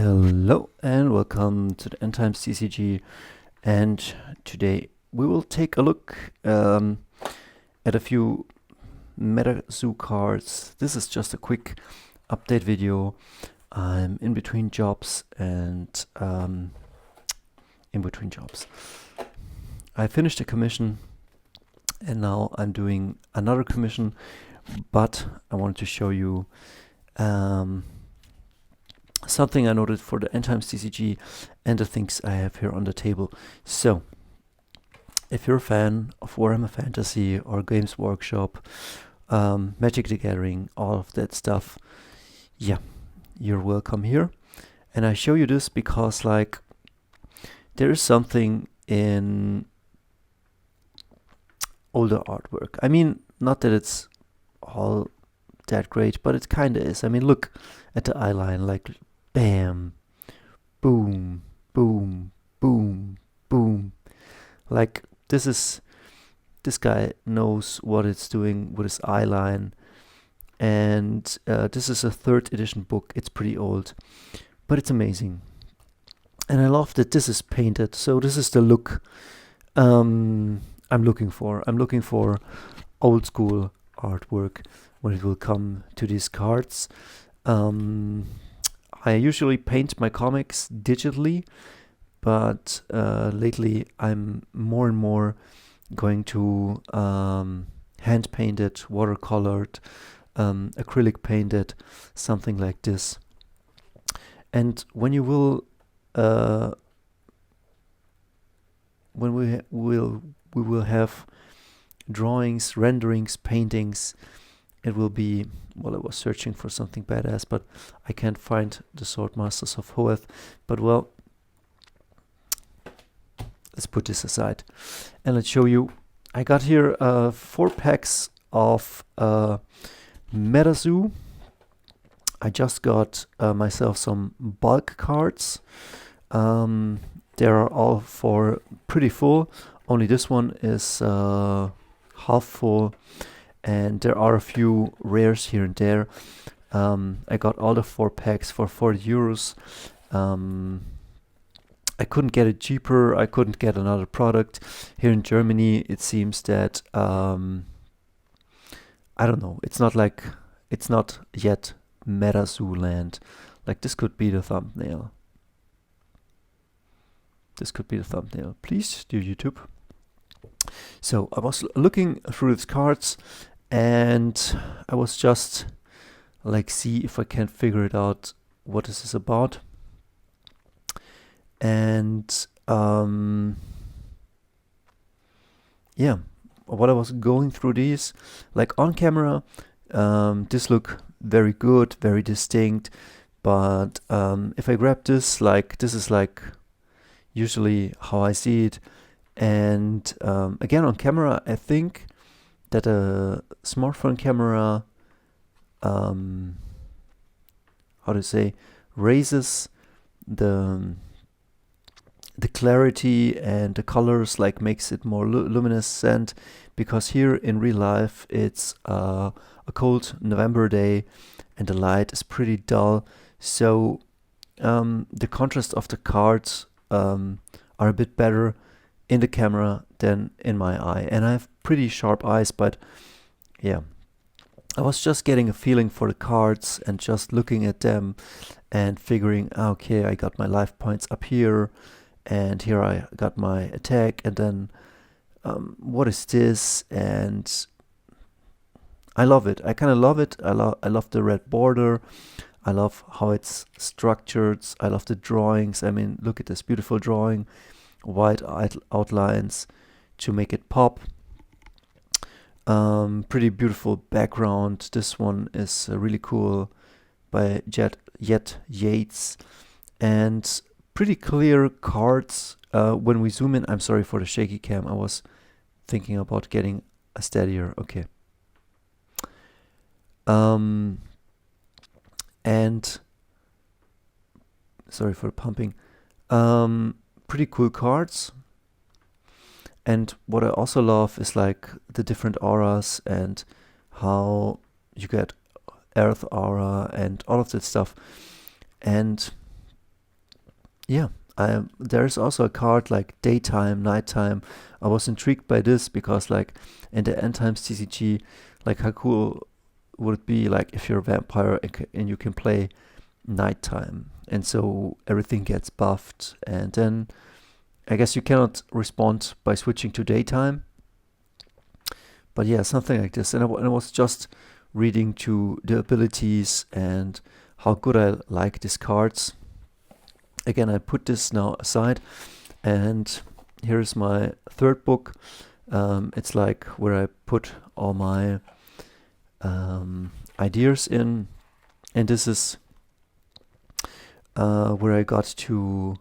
Hello and welcome to the Endtimes TCG, and today we will take a look at a few Metazoo cards. This is just a quick update video. I'm in between jobs and I finished a commission and now I'm doing another commission, but I wanted to show you something I noted for the Endtimes TCG and the things I have here on the table. So, if you're a fan of Warhammer Fantasy or Games Workshop, Magic the Gathering, all of that stuff, yeah, you're welcome here. And I show you this because, like, there is something in older artwork. I mean, not that it's all that great, but it kinda is. I mean, look at the eye line, like, bam, boom, boom, boom, boom. Like, this guy knows what it's doing with his eye line. And this is a 3rd edition book. It's pretty old, but it's amazing. And I love that this is painted. So this is the look I'm looking for. I'm looking for old school artwork when it will come to these cards. I usually paint my comics digitally, but lately I'm more and more going to hand painted, watercolored, acrylic painted, something like this. And when you will, when we will have drawings, renderings, paintings, it will be, well, I was searching for something badass, but I can't find the Swordmasters of Hoeth. But well, let's put this aside and let's show you. I got here 4 packs of Metazoo. I just got myself some bulk cards. They are all for pretty full. Only this one is half full. And there are a few rares here and there. I got all the 4 packs for 40 euros. I couldn't get it cheaper. I couldn't get another product. Here in Germany, it seems that, I don't know, it's not yet Metazoo land. Like, this could be the thumbnail. This could be the thumbnail. Please do YouTube. So I was looking through these cards and I was just like, see if I can figure it out what this is about. And yeah, while I was going through these, like on camera, this look very good, very distinct. But if I grab this, like, this is like usually how I see it. And again, on camera, I think that a smartphone camera, how to say, raises the clarity and the colors, like makes it more luminescent. Because here in real life, it's a cold November day and the light is pretty dull. So the contrast of the cards are a bit better in the camera than in my eye. And I have pretty sharp eyes, but yeah, I was just getting a feeling for the cards and just looking at them and figuring, okay, I got my life points up here and here I got my attack, and then what is this? And I love it. I kind of love it. I love the red border. I love how it's structured. I love the drawings. I mean, look at this beautiful drawing. White outlines to make it pop. Pretty beautiful background. This one is really cool by Jet Yates, and pretty clear cards. When we zoom in, I'm sorry for the shaky cam. I was thinking about getting a steadier. Okay. And sorry for the pumping. Pretty cool cards. And what I also love is like the different auras and how you get earth aura and all of that stuff. And yeah, there's also a card like daytime, nighttime. I was intrigued by this because like in the Endtimes TCG, like how cool would it be like if you're a vampire and you can play nighttime, and so everything gets buffed, and then I guess you cannot respond by switching to daytime. But yeah, something like this. And I was just reading to the abilities and how good I like these cards. Again, I put this now aside, and here's my third book. It's like where I put all my ideas in, and this is where I got to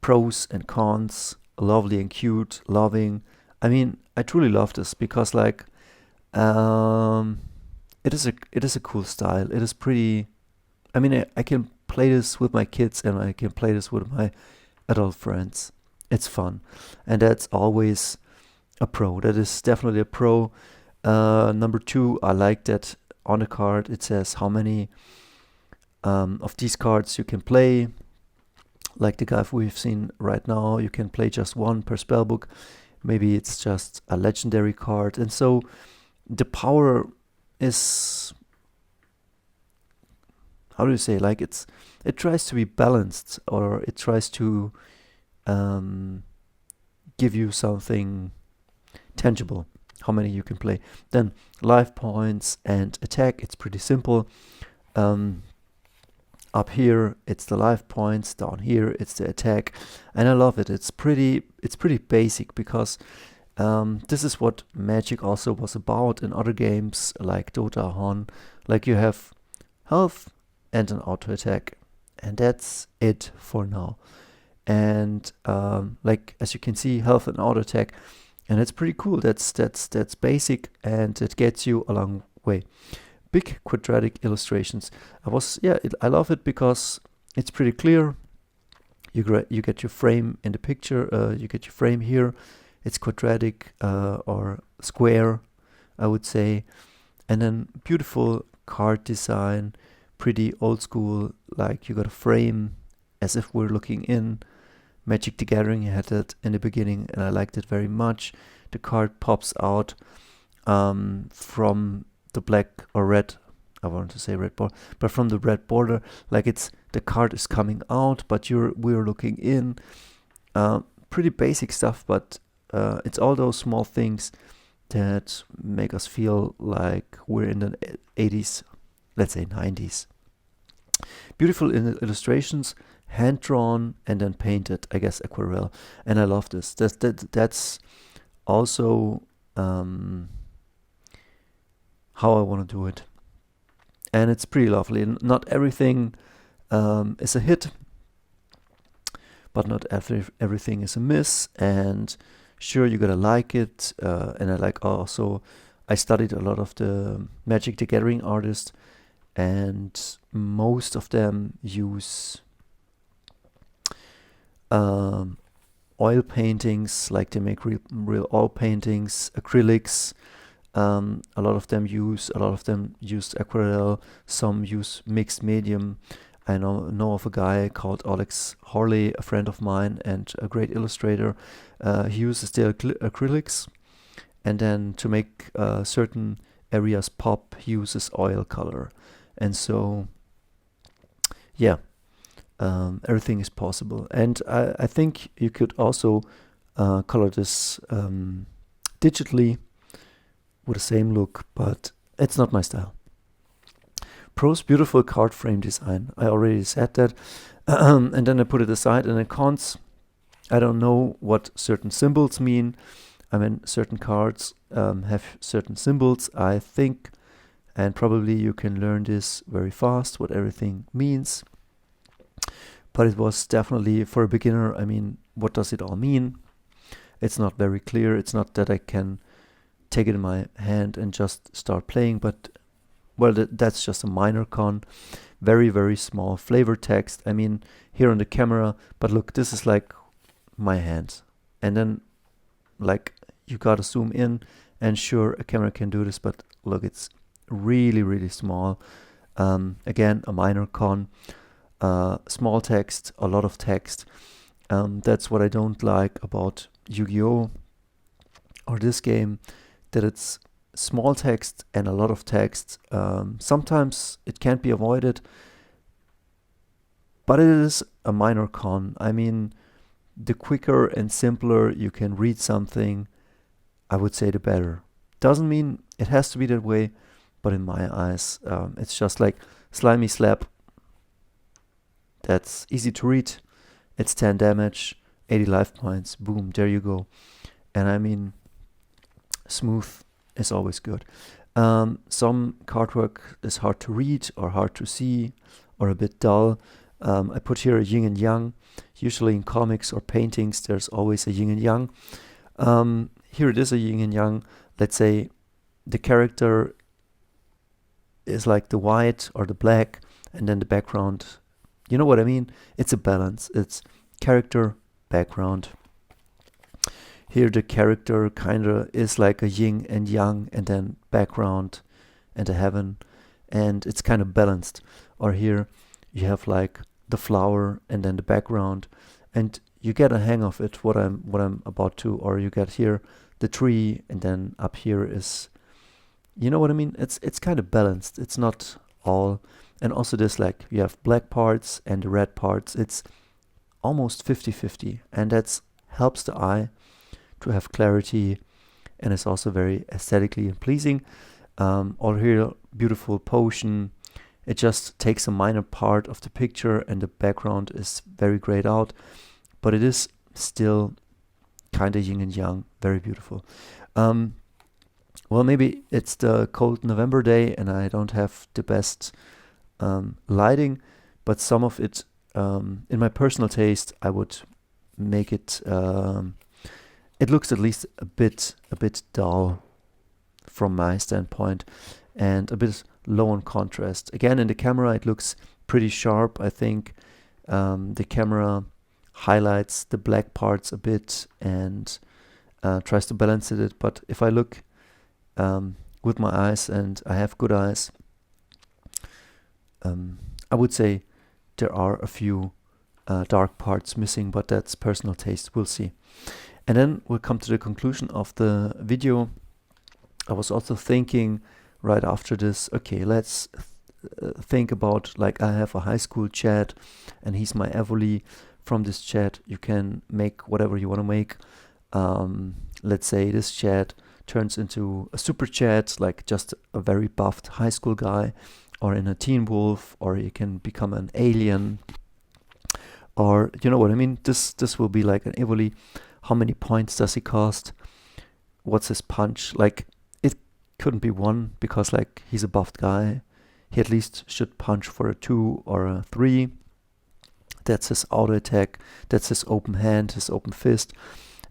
pros and cons, lovely and cute, loving. I mean, I truly love this because like it is a cool style. It is pretty. I mean, I can play this with my kids and I can play this with my adult friends. It's fun, and that's always a pro. That is definitely a pro. Number two, I like that on the card it says how many of these cards you can play. Like the guy we've seen right now, you can play just one per spellbook. Maybe it's just a legendary card, and so the power is, how do you say, like it tries to be balanced, or it tries to give you something tangible, how many you can play. Then life points and attack, it's pretty simple. Up here it's the life points, down here it's the attack, and I love it. It's pretty basic because this is what Magic also was about in other games like Dota, Hon. Like you have health and an auto attack, and that's it for now. And like as you can see, health and auto attack, and it's pretty cool. That's basic, and it gets you a long way. Big quadratic illustrations. I love it because it's pretty clear. You get your frame in the picture. You get your frame here. It's quadratic or square, I would say, and then beautiful card design, pretty old school. Like you got a frame as if we're looking in. Magic the Gathering had that in the beginning, and I liked it very much. The card pops out from the black or red, I want to say red border, but from the red border, like the card is coming out, but we're looking in. Pretty basic stuff, but it's all those small things that make us feel like we're in the 80s, let's say 90s. Beautiful illustrations, hand drawn and then painted, I guess aquarelle, and I love this. That's also how I want to do it, and it's pretty lovely. Not everything is a hit, but not everything is a miss, and sure, you gotta like it. And I like also, I studied a lot of the Magic the Gathering artists, and most of them use oil paintings, like they make real oil paintings, acrylics. A lot of them used aquarelle. Some use mixed medium. I know of a guy called Alex Harley, a friend of mine and a great illustrator. He uses the acrylics, and then to make certain areas pop, he uses oil color. And so, yeah, everything is possible. And I think you could also color this digitally with the same look, but it's not my style. Pros, beautiful card frame design. I already said that. And then I put it aside. And then cons, I don't know what certain symbols mean. I mean, certain cards have certain symbols, I think, and probably you can learn this very fast, what everything means. But it was definitely, for a beginner, I mean, what does it all mean? It's not very clear. It's not that I can take it in my hand and just start playing, but well, that's just a minor con. Very, very small flavor text. I mean, here on the camera, but look, this is like my hand. And then, like, you gotta zoom in, and sure, a camera can do this, but look, it's really, really small. Again, a minor con. small text, a lot of text. That's what I don't like about Yu-Gi-Oh! Or this game, that it's small text and a lot of text. Sometimes it can't be avoided, but it is a minor con. I mean, the quicker and simpler you can read something, I would say the better. Doesn't mean it has to be that way, but in my eyes, it's just like Slimy Slap. That's easy to read. It's 10 damage, 80 life points. Boom, there you go. And I mean, smooth is always good. Some card work is hard to read or hard to see or a bit dull. I put here a yin and yang. Usually in comics or paintings, there's always a yin and yang. Here it is a yin and yang. Let's say the character is like the white or the black, and then the background. You know what I mean? It's a balance. It's character, background. Here the character kinda is like a yin and yang, and then background and a heaven, and it's kind of balanced. Or here you have like the flower and then the background, and you get a hang of it, what I'm about to. Or you get here the tree, and then up here is, you know what I mean? It's kind of balanced. It's not all. And also this, like, you have black parts and the red parts. It's almost 50-50, and that helps the eye to have clarity, and it's also very aesthetically pleasing. Or here, beautiful potion. It just takes a minor part of the picture, and the background is very grayed out, but it is still kind of yin and yang, very beautiful. Well, maybe it's the cold November day and I don't have the best lighting, but some of it, in my personal taste, I would make it. It looks at least a bit dull from my standpoint, and a bit low on contrast. Again, in the camera, it looks pretty sharp. I think the camera highlights the black parts a bit and tries to balance it. But if I look with my eyes, and I have good eyes, I would say there are a few dark parts missing, but that's personal taste. We'll see. And then we'll come to the conclusion of the video. I was also thinking right after this, okay, let's think about, like, I have a high school chat and he's my Evoli. From this chat you can make whatever you want to make. Let's say this chat turns into a super chat, like just a very buffed high school guy, or in a Teen Wolf, or you can become an alien, or you know what I mean. This will be like an Evoli. How many points does he cost? What's his punch? Like, it couldn't be 1, because like he's a buffed guy. He at least should punch for a 2 or a 3. That's his auto attack. That's his open hand, his open fist.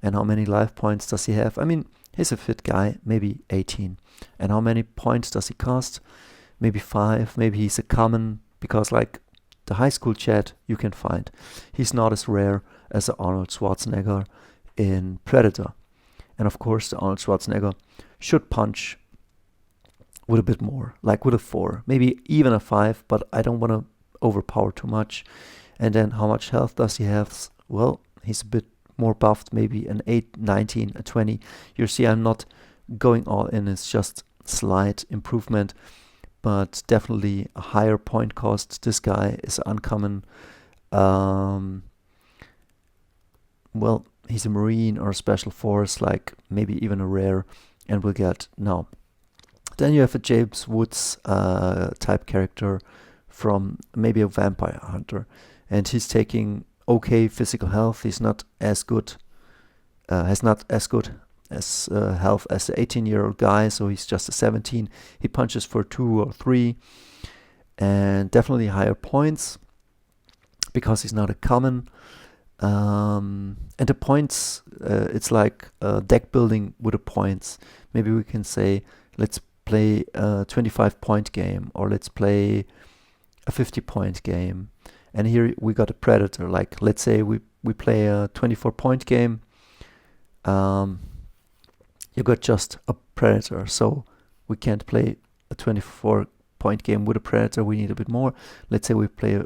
And how many life points does he have? I mean, he's a fit guy, maybe 18. And how many points does he cost? Maybe 5. Maybe he's a common, because like the high school chat you can find. He's not as rare as Arnold Schwarzenegger in Predator. And of course, the Arnold Schwarzenegger should punch with a bit more, like with a 4, maybe even a 5, but I don't want to overpower too much. And then how much health does he have? Well, he's a bit more buffed, maybe an 8, 19, a 20. You see, I'm not going all in, it's just slight improvement, but definitely a higher point cost. This guy is uncommon. Well, he's a Marine or a Special Force, like maybe even a rare, and we'll get now. Then you have a James Woods type character from maybe a Vampire Hunter, and he's taking okay physical health. He's not as good, has not as good as health as the 18-year-old guy, so he's just a 17. He punches for 2 or 3, and definitely higher points because he's not a common. And the points, it's like deck building with the points. Maybe we can say, let's play a 25-point game, or let's play a 50-point game. And here we got a Predator. Like, let's say we play a 24-point game. You got just a Predator, so we can't play a 24-point game with a Predator. We need a bit more. Let's say we play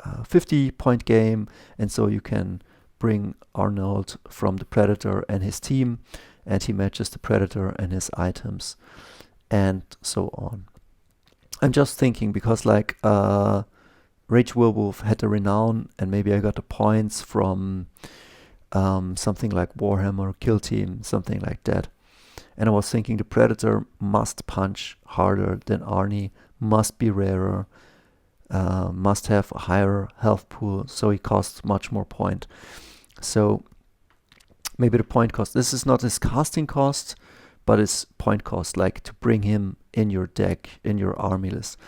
50-point game, and so you can bring Arnold from the Predator and his team, and he matches the Predator and his items, and so on. I'm just thinking, because like Rage Werewolf had the renown, and maybe I got the points from something like Warhammer, Kill Team, something like that. And I was thinking the Predator must punch harder than Arnie, must be rarer, must have a higher health pool, so he costs much more point. So maybe the point cost, this is not his casting cost, but his point cost, like to bring him in your deck, in your army list.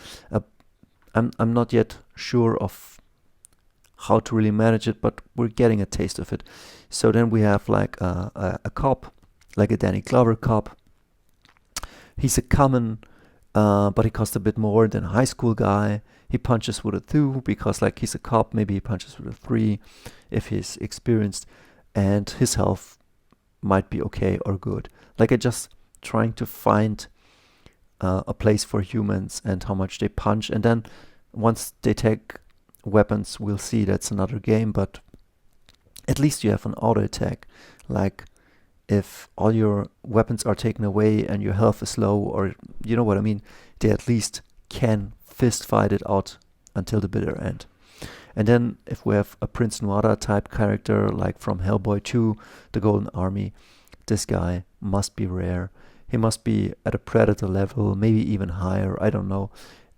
I'm not yet sure of how to really manage it, but we're getting a taste of it. So then we have like a cop, like a Danny Glover cop. He's a common, but he costs a bit more than a high school guy. He punches with a 2 because like he's a cop, maybe he punches with a 3 if he's experienced, and his health might be okay or good. Like, I just trying to find a place for humans and how much they punch, and then once they take weapons, we'll see. That's another game, but at least you have an auto attack. Like, if all your weapons are taken away and your health is low, or you know what I mean, they at least can fist fight it out until the bitter end. And then if we have a Prince Noir type character, like from Hellboy 2, the Golden Army, this guy must be rare. He must be at a Predator level, maybe even higher, I don't know.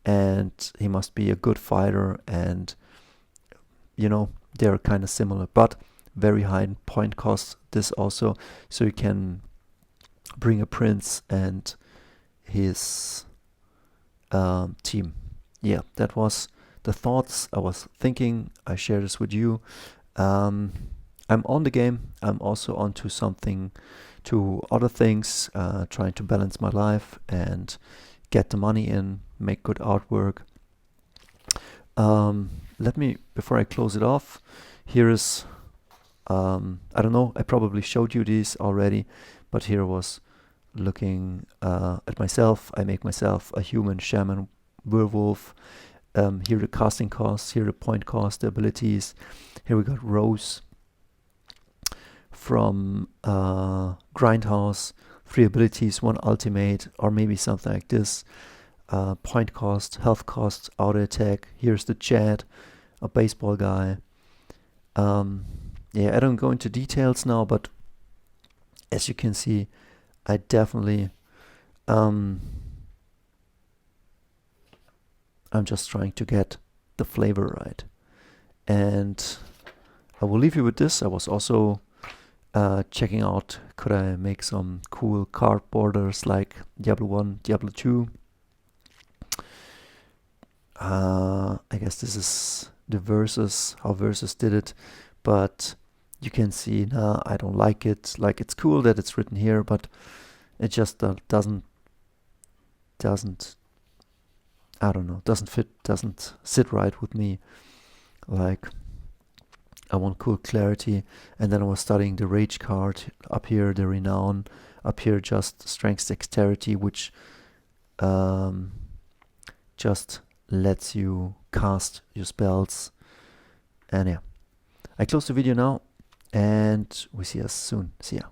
And he must be a good fighter, and you know, they're kind of similar, but very high in point cost, this also. So you can bring a prince and his team. Yeah, that was the thoughts I was thinking. I share this with you. I'm on the game. I'm also onto something, to other things, trying to balance my life and get the money in, make good artwork. Let me, before I close it off, here is, I don't know, I probably showed you these already, but here was looking at myself. I make myself a human shaman werewolf. Here the casting costs, here the point cost, the abilities. Here we got Rose from Grindhouse, 3 abilities, 1 ultimate, or maybe something like this. Point cost, health cost, auto attack. Here's the Chad, a baseball guy. Yeah, I don't go into details now, but as you can see, I definitely I'm just trying to get the flavor right. And I will leave you with this. I was also checking out, could I make some cool card borders like Diablo 1, Diablo 2. I guess this is the Versus, how Versus did it, but you can see, nah, I don't like it. Like, it's cool that it's written here, but it just doesn't, I don't know, doesn't fit, doesn't sit right with me. Like, I want cool clarity. And then I was studying the Rage card up here, the Renown, up here just Strength Dexterity, which just lets you cast your spells. And yeah, I close the video now, and we see us soon. See ya.